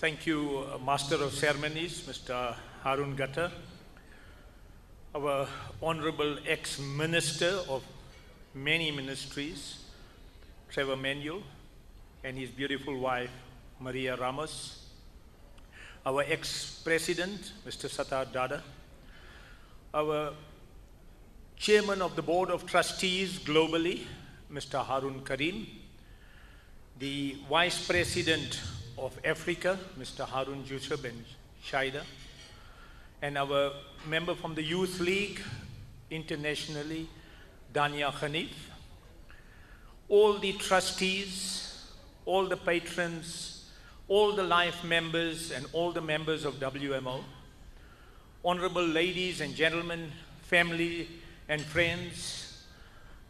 Thank you, Master of Ceremonies, Mr. Harun Gattar, our Honorable ex-Minister of many ministries, Trevor Manuel, and his beautiful wife, Maria Ramos, our ex-President, Mr. Sattar Dada, our Chairman of the Board of Trustees globally, Mr. Harun Karim, the Vice President of Africa, Mr. Harun Jusuf and Shaida, and our member from the Youth League internationally, Dania Khanif, all the trustees, all the patrons, all the life members and all the members of WMO, honorable ladies and gentlemen, family and friends,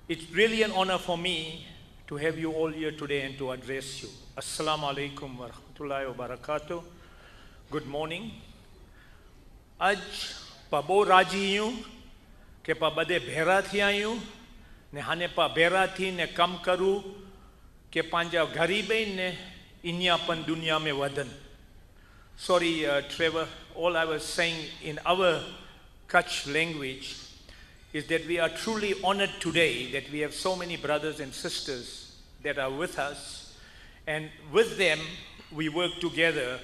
it's really an honor for me to have you all here today and to address you. Assalamu alaikum wa rahmatullahi wa barakatuh. Good morning. Aj pa bo raji yu ke pa bade bhera thia yu ne hane pa bhera thi ne kam karu ke panja garibe ne inya pan dunya me wadan. Sorry, Trevor, all I was saying in our Kutch language is that we are truly honored today that we have so many brothers and sisters that are with us, and with them we work together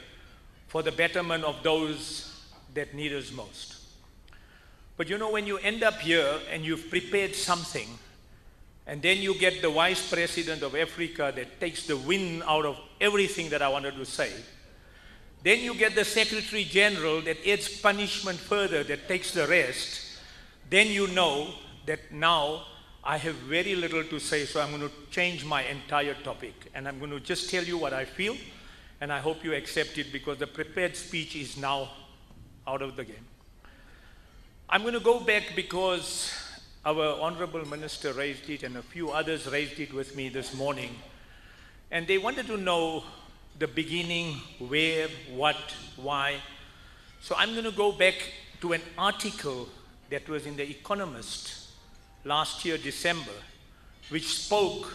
for the betterment of those that need us most. But you know, when you end up here and you've prepared something, and then you get the Vice President of Africa that takes the wind out of everything that I wanted to say, then you get the Secretary General that adds punishment further, that takes the rest, then you know that now I have very little to say, so I'm going to change my entire topic. And I'm going to just tell you what I feel, and I hope you accept it because the prepared speech is now out of the game. I'm going to go back because our Honorable Minister raised it and a few others raised it with me this morning. And they wanted to know the beginning, where, what, why. So I'm going to go back to an article that was in The Economist last year, December, which spoke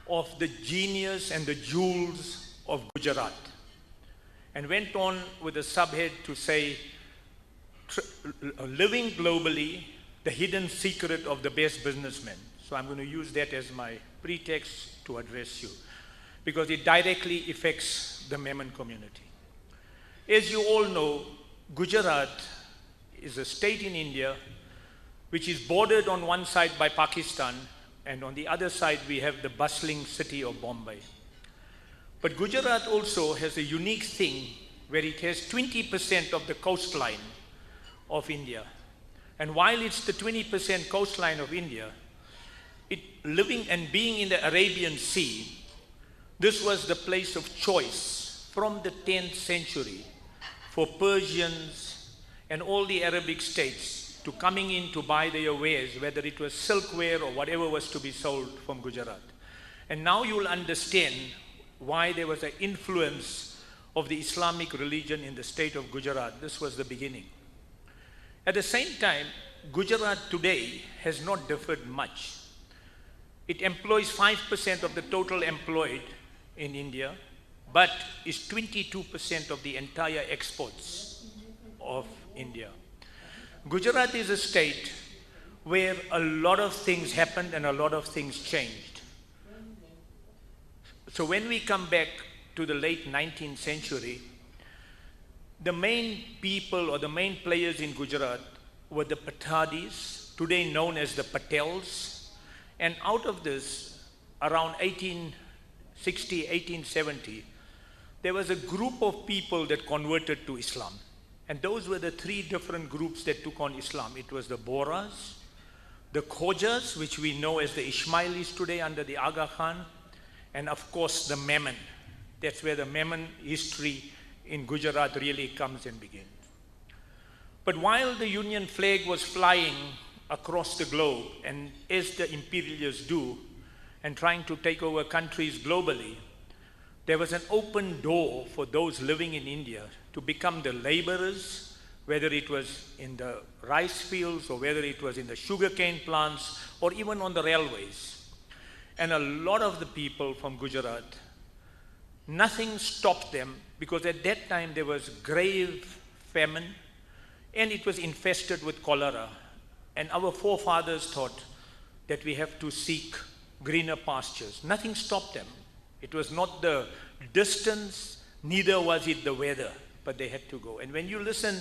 of the genius and the jewels of Gujarat, and went on with a subhead to say, living globally, the hidden secret of the best businessmen. So I'm going to use that as my pretext to address you, because it directly affects the Memon community. As you all know, Gujarat is a state in India which is bordered on one side by Pakistan, and on the other side we have the bustling city of Bombay. But Gujarat also has a unique thing where it has 20% of the coastline of India. And while it's the 20% coastline of India, living and being in the Arabian Sea, this was the place of choice from the 10th century for Persians and all the Arabic states to coming in to buy their wares, whether it was silkware or whatever was to be sold from Gujarat. And now you'll understand why there was an influence of the Islamic religion in the state of Gujarat. This was the beginning. At the same time, Gujarat today has not differed much. It employs 5% of the total employed in India, but is 22% of the entire exports of India. Gujarat is a state where a lot of things happened and a lot of things changed. So when we come back to the late 19th century, the main people or the main players in Gujarat were the Patadis, today known as the Patels. And out of this, around 1860, 1870, there was a group of people that converted to Islam. And those were the three different groups that took on Islam. It was the Bohras, the Khojas, which we know as the Ismailis today under the Aga Khan, and of course the Memon. That's where the Memon history in Gujarat really comes and begins. But while the Union flag was flying across the globe, and as the imperialists do, and trying to take over countries globally, there was an open door for those living in India to become the laborers, whether it was in the rice fields or whether it was in the sugarcane plants or even on the railways. And a lot of the people from Gujarat Nothing stopped them, because at that time there was grave famine and it was infested with cholera. And our forefathers thought that we have to seek greener pastures. Nothing stopped them. It was not the distance, neither was it the weather, but they had to go. And when you listen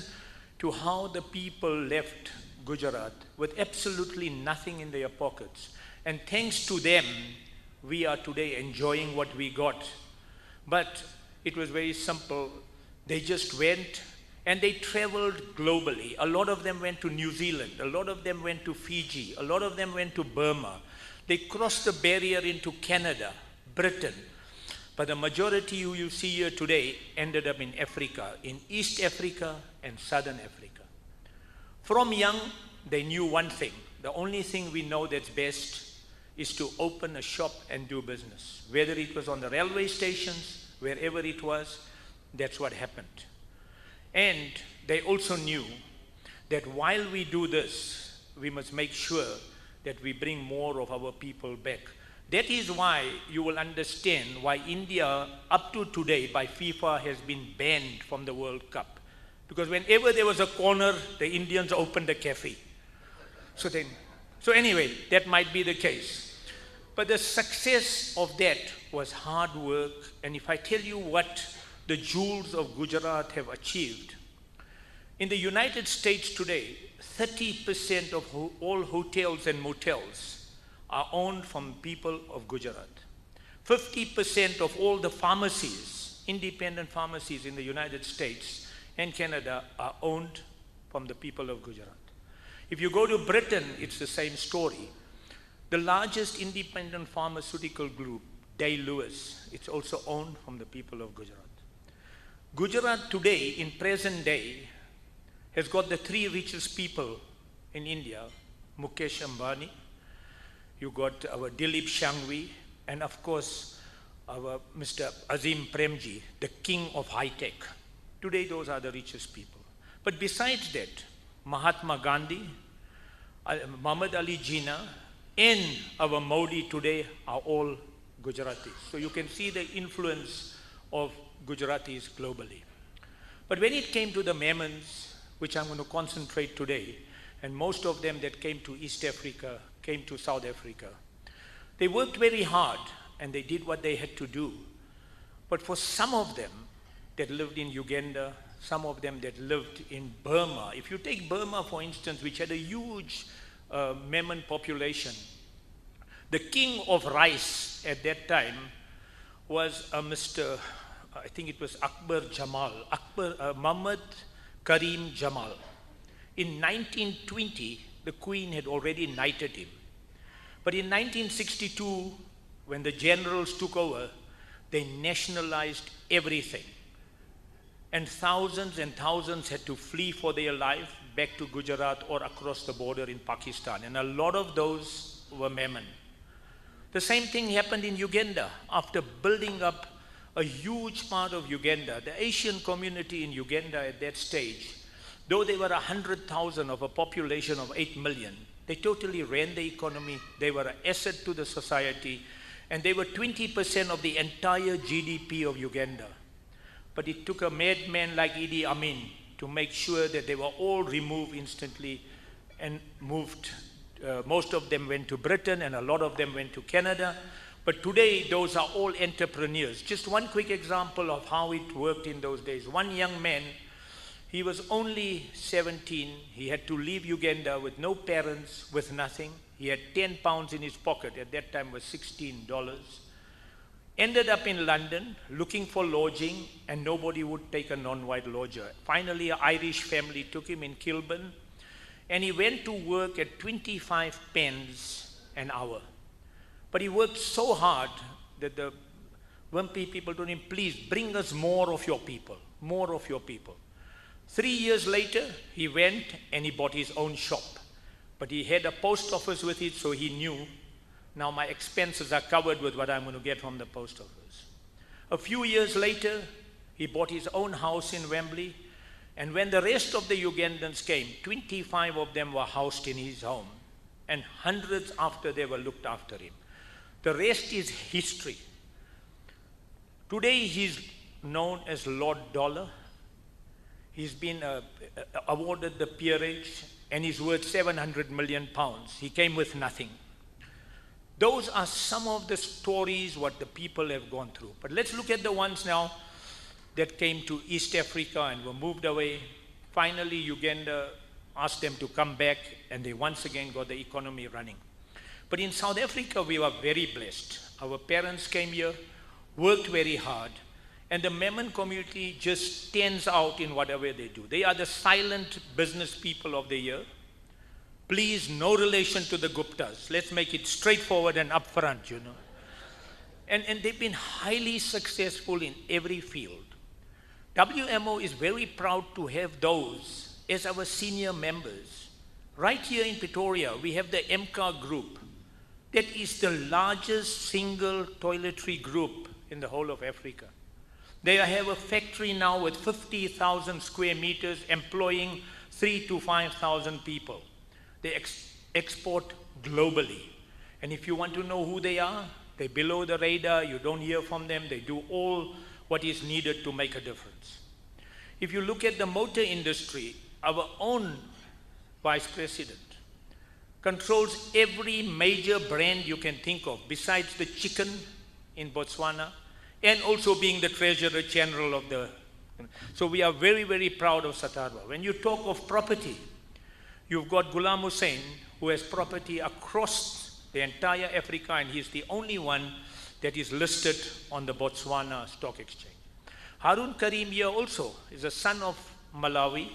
to how the people left Gujarat with absolutely nothing in their pockets, and thanks to them, we are today enjoying what we got. But it was very simple. They just went and they traveled globally. A lot of them went to New Zealand. A lot of them went to Fiji. A lot of them went to Burma. They crossed the barrier into Canada, Britain. But the majority who you see here today ended up in Africa, in East Africa and Southern Africa. From young, they knew one thing. The only thing we know that's best is to open a shop and do business. Whether it was on the railway stations, wherever it was, that's what happened. And they also knew that while we do this, we must make sure that we bring more of our people back. That is why you will understand why India, up to today, by FIFA, has been banned from the World Cup. Because whenever there was a corner, the Indians opened a cafe. So anyway, that might be the case. But the success of that was hard work. And if I tell you what the jewels of Gujarat have achieved, in the United States today, 30% of all hotels and motels are owned from people of Gujarat. 50% of all the pharmacies, independent pharmacies in the United States and Canada, are owned from the people of Gujarat. If you go to Britain, it's the same story. The largest independent pharmaceutical group, Day Lewis, it's also owned from the people of Gujarat. Gujarat today, in present day, has got the three richest people in India: Mukesh Ambani, you got our Dilip Shangvi, and of course, our Mr. Azim Premji, the king of high tech. Today, those are the richest people. But besides that, Mahatma Gandhi, Muhammad Ali Jinnah, and our Modi today are all Gujaratis. So you can see the influence of Gujaratis globally. But when it came to the Memons, which I'm going to concentrate today, and most of them that came to East Africa, came to South Africa, they worked very hard and they did what they had to do. But for some of them that lived in Uganda, some of them that lived in Burma, if you take Burma, for instance, which had a huge Memon population, the king of rice at that time was Mr. I think it was Muhammad Karim Jamal. In 1920, the Queen had already knighted him. But in 1962, when the generals took over, they nationalized everything. And thousands had to flee for their life back to Gujarat or across the border in Pakistan. And a lot of those were Memon. The same thing happened in Uganda. After building up a huge part of Uganda, the Asian community in Uganda at that stage, though they were 100,000 of a population of 8 million, they totally ran the economy. They were an asset to the society, and they were 20% of the entire GDP of Uganda. But it took a madman like Idi Amin to make sure that they were all removed instantly and moved. Most of them went to Britain and a lot of them went to Canada. But today, those are all entrepreneurs. Just one quick example of how it worked in those days. One young man, he was only 17. He had to leave Uganda with no parents, with nothing. He had 10 pounds in his pocket. At that time was $16. Ended up in London looking for lodging, and nobody would take a non-white lodger. Finally, an Irish family took him in Kilburn, and he went to work at 25 pence an hour. But he worked so hard that the Wimpy people told him, please bring us more of your people, more of your people. 3 years later, he went and he bought his own shop. But he had a post office with it, so he knew, now my expenses are covered with what I'm going to get from the post office. A few years later, he bought his own house in Wembley. And when the rest of the Ugandans came, 25 of them were housed in his home. And hundreds after they were looked after him. The rest is history. Today he's known as Lord Dollar. He's been awarded the peerage and he's worth 700 million pounds. He came with nothing. Those are some of the stories what the people have gone through. But let's look at the ones now that came to East Africa and were moved away. Finally, Uganda asked them to come back and they once again got the economy running. But in South Africa, we were very blessed. Our parents came here, worked very hard, and the Memon community just stands out in whatever they do. They are the silent business people of the year. Please, no relation to the Guptas. Let's make it straightforward and upfront, you know. And they've been highly successful in every field. WMO is very proud to have those as our senior members. Right here in Pretoria, we have the MCA group. That is the largest single toiletry group in the whole of Africa. They have a factory now with 50,000 square meters employing 3,000 to 5,000 people. They export globally. And if you want to know who they are, they're below the radar, you don't hear from them, they do all what is needed to make a difference. If you look at the motor industry, our own vice president controls every major brand you can think of, besides the chicken in Botswana, and also being the treasurer general of the... So we are very, very proud of Satarwa. When you talk of property, you've got Ghulam Hussain, who has property across the entire Africa, and he's the only one that is listed on the Botswana Stock Exchange. Harun Karim here also is a son of Malawi,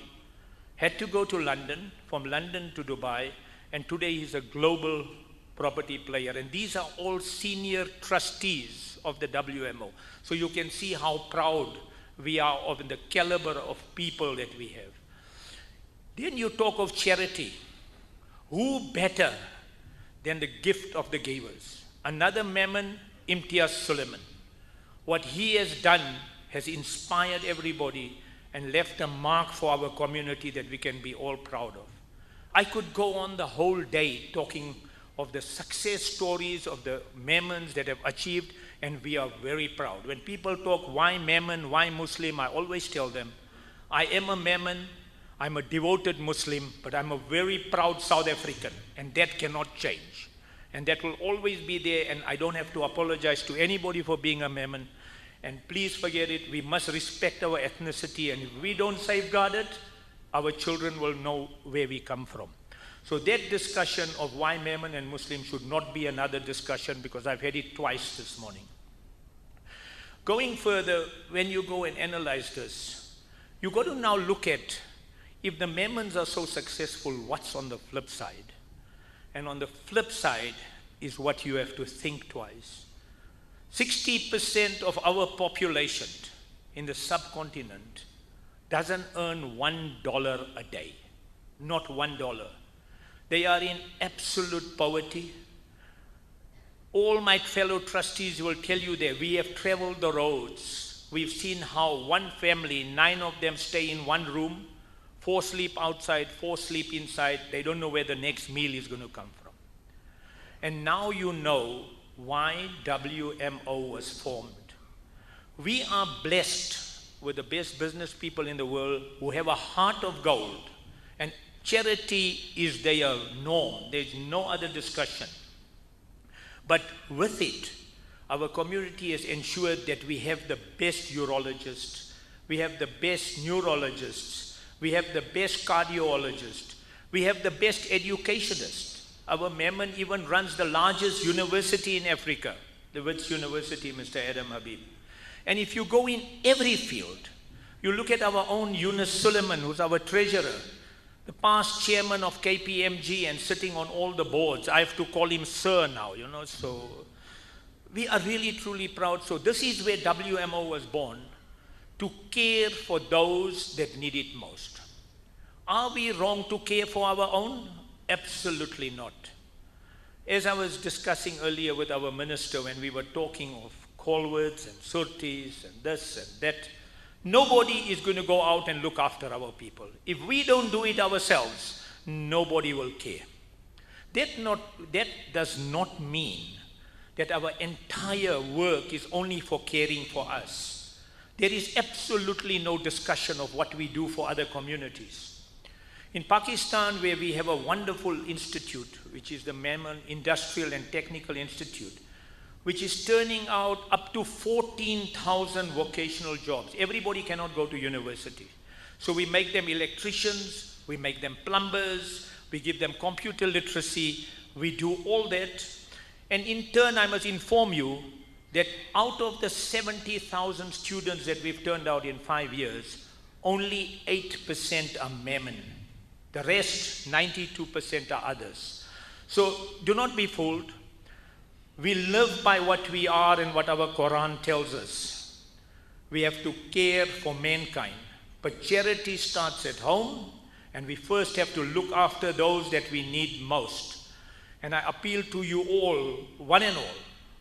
had to go to London, from London to Dubai, and today he's a global property player. And these are all senior trustees of the WMO. So you can see how proud we are of the caliber of people that we have. Then you talk of charity. Who better than the gift of the givers? Another Memon, Imtiaz Suleiman. What he has done has inspired everybody and left a mark for our community that we can be all proud of. I could go on the whole day talking of the success stories of the Memons that have achieved, and we are very proud. When people talk, why Memon, why Muslim, I always tell them, I am a Memon, I'm a devoted Muslim, but I'm a very proud South African, and that cannot change. And that will always be there, and I don't have to apologize to anybody for being a Memon. And please forget it, we must respect our ethnicity, and if we don't safeguard it, our children will know where we come from. So that discussion of why Memon and Muslim should not be another discussion, because I've had it twice this morning. Going further, when you go and analyze this, you've got to now look at, if the Memons are so successful, what's on the flip side? And on the flip side is what you have to think twice. 60% of our population in the subcontinent doesn't earn $1 a day, not $1. They are in absolute poverty. All my fellow trustees will tell you that we have traveled the roads. We've seen how one family, 9 of them stay in one room, 4 sleep outside, 4 sleep inside. They don't know where the next meal is going to come from. And now you know why WMO was formed. We are blessed with the best business people in the world who have a heart of gold, and charity is their norm. There's no other discussion. But with it, our community has ensured that we have the best urologists, we have the best neurologists, we have the best cardiologists, we have the best educationists. Our Memon even runs the largest university in Africa, the Wits University, Mr. Adam Habib. And if you go in every field, you look at our own Yunus Suleiman, who's our treasurer, the past chairman of KPMG and sitting on all the boards. I have to call him sir now, you know, so we are really truly proud. So this is where WMO was born, to care for those that need it most. Are we wrong to care for our own? Absolutely not. As I was discussing earlier with our minister when we were talking of Colwards and Surtees and this and that, nobody is going to go out and look after our people. If we don't do it ourselves, nobody will care. That does not mean that our entire work is only for caring for us. There is absolutely no discussion of what we do for other communities. In Pakistan, where we have a wonderful institute, which is the Memon Industrial and Technical Institute, which is turning out up to 14,000 vocational jobs. Everybody cannot go to university. So we make them electricians, we make them plumbers, we give them computer literacy, we do all that. And in turn, I must inform you that out of the 70,000 students that we've turned out in 5 years, only 8% are Memon. The rest, 92% are others. So do not be fooled. We live by what we are and what our Quran tells us. We have to care for mankind. But charity starts at home, and we first have to look after those that we need most. And I appeal to you all, one and all,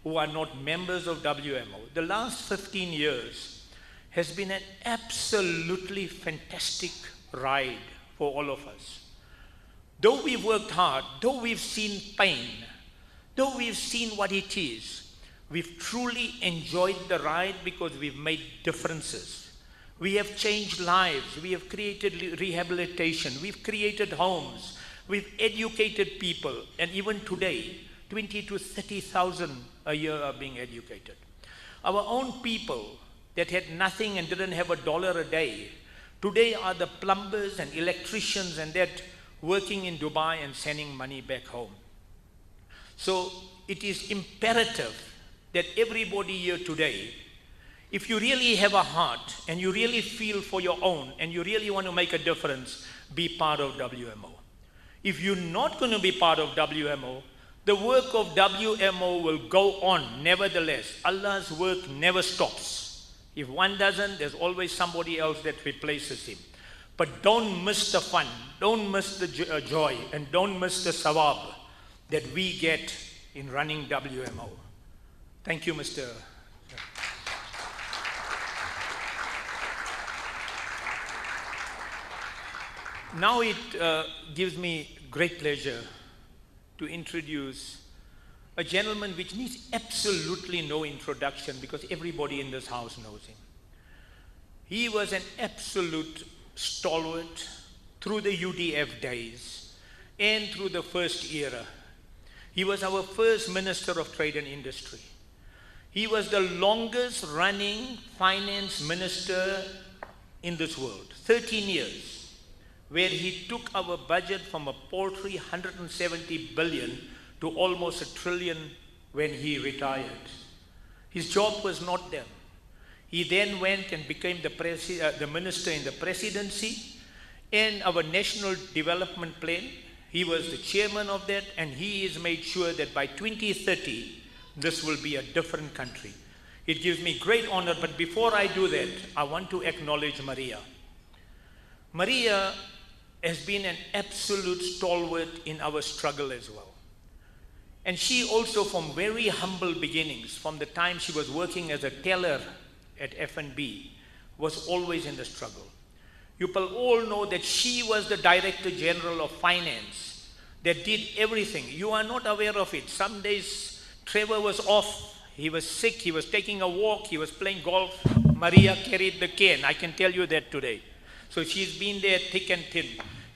who are not members of WMO. The last 15 years has been an absolutely fantastic ride for all of us. Though we've worked hard, though we've seen pain, though we've seen what it is, we've truly enjoyed the ride because we've made differences. We have changed lives. We have created rehabilitation. We've created homes. We've educated people. And even today, 20 to 30,000 a year are being educated. Our own people that had nothing and didn't have $1 a day, today are the plumbers and electricians and that working in Dubai and sending money back home. So it is imperative that everybody here today, if you really have a heart and you really feel for your own and you really want to make a difference, be part of WMO. If you're not going to be part of WMO, the work of WMO will go on nevertheless. Allah's work never stops. If one doesn't, there's always somebody else that replaces him. But don't miss the fun, don't miss the joy, and don't miss the sawab that we get in running WMO. Thank you, Mr. Now it gives me great pleasure to introduce a gentleman which needs absolutely no introduction because everybody in this house knows him. He was an absolute stalwart through the UDF days and through the first era. He was our first Minister of Trade and Industry. He was the longest running finance minister in this world, 13 years, where he took our budget from a paltry 170 billion to almost $1 trillion when he retired. His job was not done. He then went and became the minister in the presidency and our national development plan. He was the chairman of that, and he has made sure that by 2030, this will be a different country. It gives me great honor, but before I do that, I want to acknowledge Maria. Maria has been an absolute stalwart in our struggle as well. And she also, from very humble beginnings, from the time she was working as a teller at F&B, was always in the struggle. You will all know that she was the Director General of Finance that did everything. You are not aware of it. Some days Trevor was off, he was sick, he was taking a walk, he was playing golf. Maria carried the cane. I can tell you that today. So she's been there thick and thin.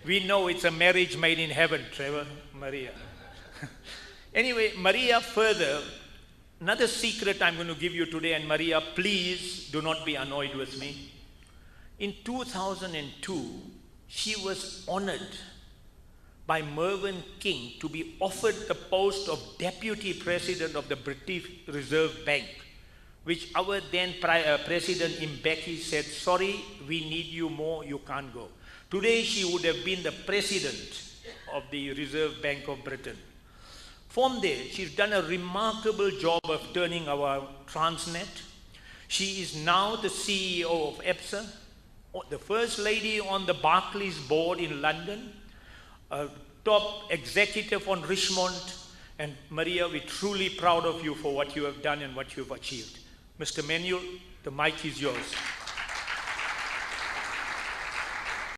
We know it's a marriage made in heaven, Trevor, Maria. Anyway, Maria further, another secret I'm going to give you today, and Maria, please do not be annoyed with me. In 2002, she was honored by Mervyn King to be offered the post of Deputy President of the British Reserve Bank, which our then President Mbeki said, sorry, we need you more, you can't go. Today, she would have been the President of the Reserve Bank of Britain. From there, she's done a remarkable job of turning our Transnet. She is now the CEO of EPSA, the First Lady on the Barclays board in London, a top executive on Richmond. And Maria, we're truly proud of you for what you have done and what you've achieved. Mr. Manuel, the mic is yours.